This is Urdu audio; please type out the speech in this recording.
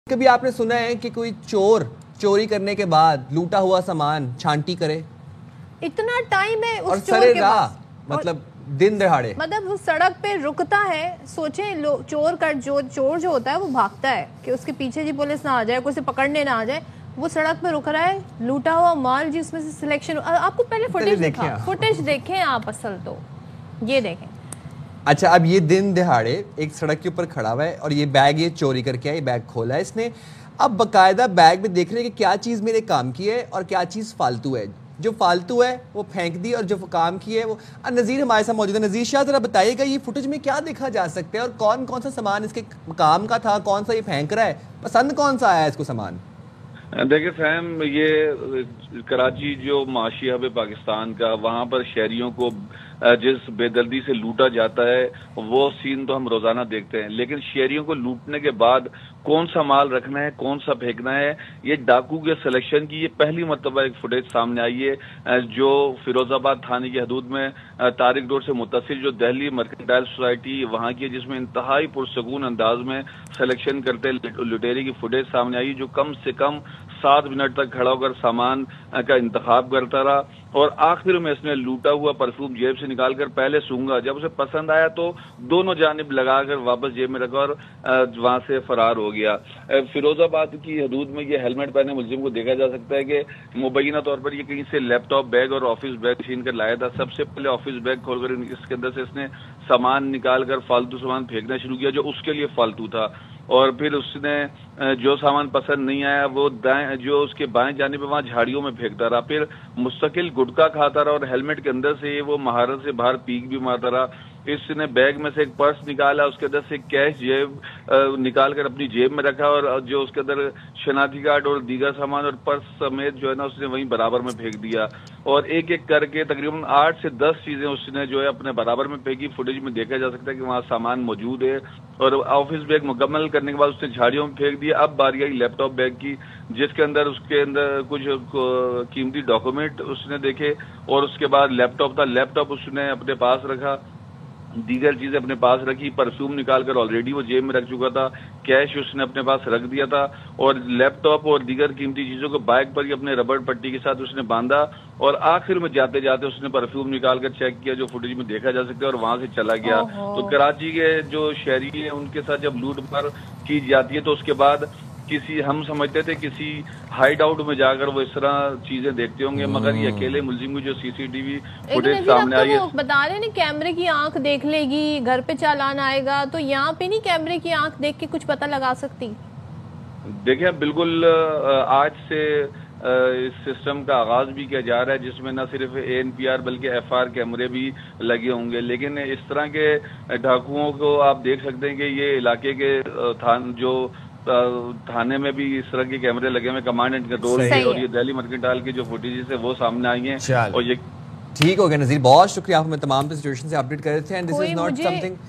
کبھی آپ نے سنا ہے کہ کوئی چور چوری کرنے کے بعد لوٹا ہوا سامان چھانٹی کرے؟ اتنا ٹائم ہے اور اس چور سرے کے راہ پاس، مطلب دن دہاڑے، مطلب وہ سڑک پہ رکتا ہے. سوچیں چور جو ہوتا ہے وہ بھاگتا ہے کہ اس کے پیچھے جی پولیس نہ آ جائے، کوئی سے پکڑنے نہ آ جائے. وہ سڑک پہ رک رہا ہے، لوٹا ہوا مال جس میں سے سلیکشن. آپ کو پہلے فوٹیج دیکھیں آپ، اصل تو یہ دیکھیں. اچھا اب یہ دن دہاڑے ایک سڑک کے اوپر کھڑا ہوا ہے اور یہ بیگ یہ چوری کر کے آیا، یہ بیگ کھولا ہے اس نے. اب باقاعدہ بیگ میں دیکھ رہے کہ کیا چیز میرے کام کی ہے اور کیا چیز فالتو ہے. جو فالتو ہے وہ پھینک دی اور جو کام کی ہے وہ. نذیر ہمارے ساتھ موجود ہے. نذیر شاہ ذرا بتائیے گا یہ فوٹیج میں کیا دیکھا جا سکتا ہے اور کون کون سا سامان اس کے کام کا تھا، کون سا یہ پھینک رہا ہے، پسند کون سا آیا ہے اس کو سامان؟ دیکھیں فہم، یہ کراچی جو معاشی ہب پاکستان کا، وہاں پر شہریوں کو جس بے دردی سے لوٹا جاتا ہے وہ سین تو ہم روزانہ دیکھتے ہیں، لیکن شہریوں کو لوٹنے کے بعد کون سا مال رکھنا ہے، کون سا پھینکنا ہے، یہ ڈاکو کے سلیکشن کی یہ پہلی مرتبہ ایک فوٹیج سامنے آئی ہے جو فیروز آباد تھانے کی حدود میں طارق روڈ سے متصل جو دہلی مرکنٹائل سوسائٹی وہاں کی ہے، جس میں انتہائی پرسکون انداز میں سلیکشن کرتے لٹیرے کی فوٹیج سامنے آئی جو کم سے کم 7 منٹ تک کھڑا ہو کر سامان کا انتخاب کرتا رہا اور آخر میں اس نے لوٹا ہوا پرفیوم جیب سے نکال کر پہلے سونگا، جب اسے پسند آیا تو دونوں جانب لگا کر واپس جیب میں رکھا اور وہاں سے فرار ہو گیا. فیروز آباد کی حدود میں یہ ہیلمٹ پہنے ملزم کو دیکھا جا سکتا ہے کہ مبینہ طور پر یہ کہیں سے لیپ ٹاپ بیگ اور آفس بیگ چھین کر لایا تھا. سب سے پہلے آفس بیگ کھول کر اس کے اندر سے اس نے سامان نکال کر فالتو سامان پھینکنا شروع کیا جو اس کے لیے فالتو تھا، اور پھر اس نے جو سامان پسند نہیں آیا وہ جو اس کے بائیں جانب وہاں جھاڑیوں میں پھینکتا رہا. پھر مستقل گٹکا کھاتا رہا اور ہیلمٹ کے اندر سے وہ مہارت سے باہر پیک بھی مارتا رہا. اس نے بیگ میں سے ایک پرس نکالا، اس کے اندر سے کیش جیب نکال کر اپنی جیب میں رکھا اور جو اس کے اندر شناختی کارڈ اور دیگر سامان اور پرس سمیت جو ہے نا اس نے وہیں برابر میں پھینک دیا اور ایک ایک کر کے تقریباً 8 سے 10 چیزیں اس نے جو ہے اپنے برابر میں پھینکی. فوٹیج میں دیکھا جا سکتا ہے کہ وہاں سامان موجود ہے اور آفس بیگ مکمل کرنے کے بعد اس نے جھاڑیوں میں پھینک دیا. اب باری آئی لیپ ٹاپ بیگ کی جس کے اندر کچھ قیمتی ڈاکومنٹ اس نے دیکھے اور اس کے بعد لیپ ٹاپ تھا. لیپ ٹاپ اس نے اپنے پاس رکھا، دیگر چیزیں اپنے پاس رکھی، پرفیوم نکال کر آلریڈی وہ جیب میں رکھ چکا تھا، کیش اس نے اپنے پاس رکھ دیا تھا اور لیپ ٹاپ اور دیگر قیمتی چیزوں کو بائک پر ہی اپنے ربڑ پٹی کے ساتھ اس نے باندھا اور آخر میں جاتے جاتے اس نے پرفیوم نکال کر چیک کیا جو فوٹیج میں دیکھا جا سکتا ہے اور وہاں سے چلا گیا. تو کراچی کے جو شہری ہیں ان کے ساتھ جب لوٹ مار کی جاتی ہے تو اس کے بعد ہم سمجھتے تھے کسی ہائیڈ آؤٹ میں جا کر وہ اس طرح چیزیں دیکھتے ہوں گے، مگر یہ اکیلے ملزم کی جو سی ٹی وی فوٹیج سامنے آئی ہے بتا رہے ہیں کیمرے کی آنکھ دیکھ لے گی، گھر پہ چالان آئے گا، تو یہاں پہ نہیں کیمرے کی آنکھ دیکھ کے کچھ پتہ لگا سکتی؟ دیکھیں بالکل آج سے اس سسٹم کا آغاز بھی کیا جا رہا ہے جس میں نہ صرف ANPR بلکہ FR کیمرے بھی لگے ہوں گے، لیکن اس طرح کے ڈاکوؤں کو آپ دیکھ سکتے ہیں کہ یہ علاقے کے جو تھانے میں بھی اس طرح کے کیمرے لگے ہوئے کمانڈ اینڈ کنٹرول کے، اور یہ دہلی مرکنٹائل کی جو فوٹیجز ہے وہ سامنے آئی ہیں. اور یہ ٹھیک ہو گیا نذیر، بہت شکریہ، آپ ہمیں تمام سچویشن سے اپڈیٹ کر رہے تھے.